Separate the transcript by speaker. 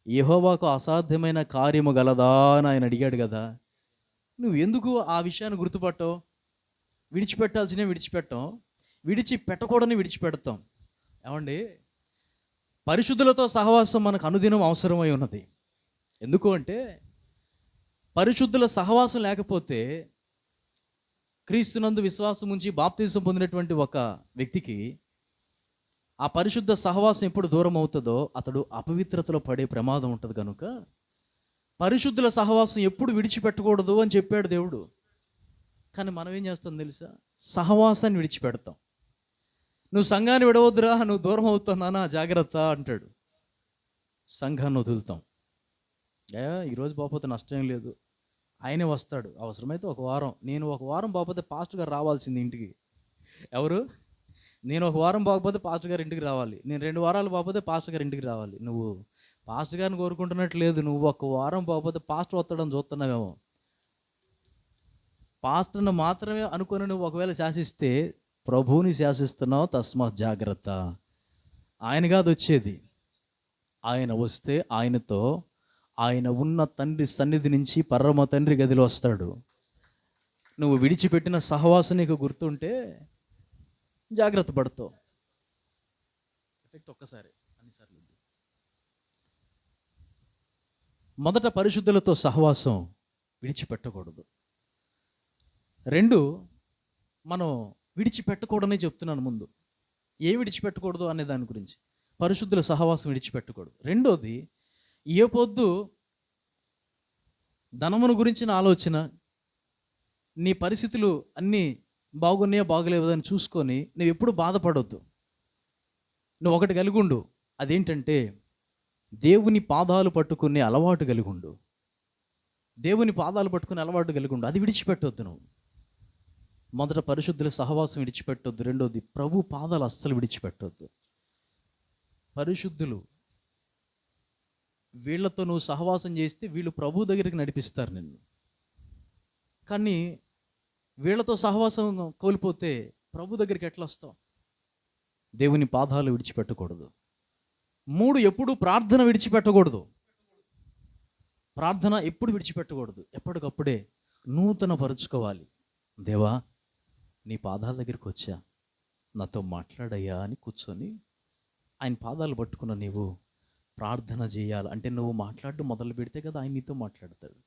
Speaker 1: యెహోవాకు అసాధ్యమైన కార్యము గలదా అని ఆయన అడిగాడు కదా. నువ్వు ఎందుకు ఆ విషయాన్ని గుర్తుపట్టవు? విడిచిపెట్టాల్సినవి విడిచిపెట్టాం, విడిచిపెట్టకూడని విడిచిపెడతాం. ఏమండి, పరిశుద్ధులతో సహవాసం మనకు అనుదినం అవసరమై ఉన్నది. ఎందుకు అంటే, పరిశుద్ధుల సహవాసం లేకపోతే క్రీస్తునందు విశ్వాసం ఉంచి బాప్తిసం పొందినటువంటి ఒక వ్యక్తికి ఆ పరిశుద్ధ సహవాసం ఎప్పుడు దూరం అవుతుందో అతడు అపవిత్రతలో పడే ప్రమాదం ఉంటుంది. కనుక పరిశుద్ధుల సహవాసం ఎప్పుడు విడిచిపెట్టకూడదు అని చెప్పాడు దేవుడు. కానీ మనం ఏం చేస్తాం తెలుసా? సహవాసాన్ని విడిచిపెడతాం. నువ్వు సంఘాన్ని విడవద్దురా, నువ్వు దూరం అవుతున్నానా జాగ్రత్త అంటాడు. సంఘాన్ని వదులుతాం. ఈరోజు పోకపోతే నష్టం లేదు, ఆయనే వస్తాడు, అవసరమైతే ఒక వారం. నేను ఒక వారం పోకపోతే పాస్టర్ గారు రావాల్సింది ఇంటికి. ఎవరు? నేను ఒక వారం పోకపోతే పాస్టర్ గారు ఇంటికి రావాలి. నేను 2 వారాలు పోకపోతే పాస్టర్ గారు ఇంటికి రావాలి. నువ్వు పాస్టర్ గారిని కోరుకుంటున్నట్టు లేదు. నువ్వు ఒక వారం పోకపోతే పాస్టర్ వస్తాడని చూస్తున్నావేమో. పాస్టర్ను మాత్రమే అనుకొని నువ్వు ఒకవేళ శాసిస్తే ప్రభువుని శాసిస్తున్నావు. తస్మాత్ జాగ్రత్త. ఆయన కాదు వచ్చేది. ఆయన వస్తే ఆయనతో ఆయన ఉన్న తండ్రి సన్నిధి నుంచి పరమ తండ్రి గదిలో వస్తాడు. నువ్వు విడిచిపెట్టిన సహవాసం నీకు గుర్తుంటే జాగ్రత్త పడతావు. ఎఫెక్ట్ ఒక్కసారి అన్నిసార్లు. మొదట పరిశుద్ధులతో సహవాసం విడిచిపెట్టకూడదు. 2, మనం విడిచిపెట్టకూడదని చెప్తున్నాను ముందు. ఏం విడిచిపెట్టకూడదు అనే దాని గురించి. పరిశుద్ధుల సహవాసం విడిచిపెట్టకూడదు. 2వది, ఏ పొద్దు ధనమును గురించిన ఆలోచన, నీ పరిస్థితులు అన్నీ బాగున్నాయో బాగలేవో అని చూసుకొని నువ్వు ఎప్పుడు బాధపడొద్దు. నువ్వు ఒకటి కలిగి ఉండు. అదేంటంటే దేవుని పాదాలు పట్టుకునే అలవాటు కలిగి ఉండు. దేవుని పాదాలు పట్టుకునే అలవాటు కలిగి ఉండు. అది విడిచిపెట్టొద్దు. నువ్వు మొదట పరిశుద్ధుల సహవాసం విడిచిపెట్టొద్దు. 2వది, ప్రభు పాదాలు అస్సలు విడిచిపెట్టొద్దు. పరిశుద్ధులు, వీళ్ళతో నువ్వు సహవాసం చేస్తే వీళ్ళు ప్రభు దగ్గరికి నడిపిస్తారు నిన్ను. కానీ వీళ్ళతో సహవాసం కోల్పోతే ప్రభు దగ్గరికి ఎట్లా వస్తావు? దేవుని పాదాలు విడిచిపెట్టకూడదు. 3, ఎప్పుడు ప్రార్థన విడిచిపెట్టకూడదు. ప్రార్థన ఎప్పుడు విడిచిపెట్టకూడదు. ఎప్పటికప్పుడే నూతన పరుచుకోవాలి. దేవా, నీ పాదాల దగ్గరికి వచ్చా, నాతో మాట్లాడయ్యా అని కూర్చొని ఆయన పాదాలు పట్టుకున్న నీవు ప్రార్థన చేయాలి. అంటే నువ్వు మాట్లాడడం మొదలు పెడితే కదా ఆయన నీతో మాట్లాడతాడు.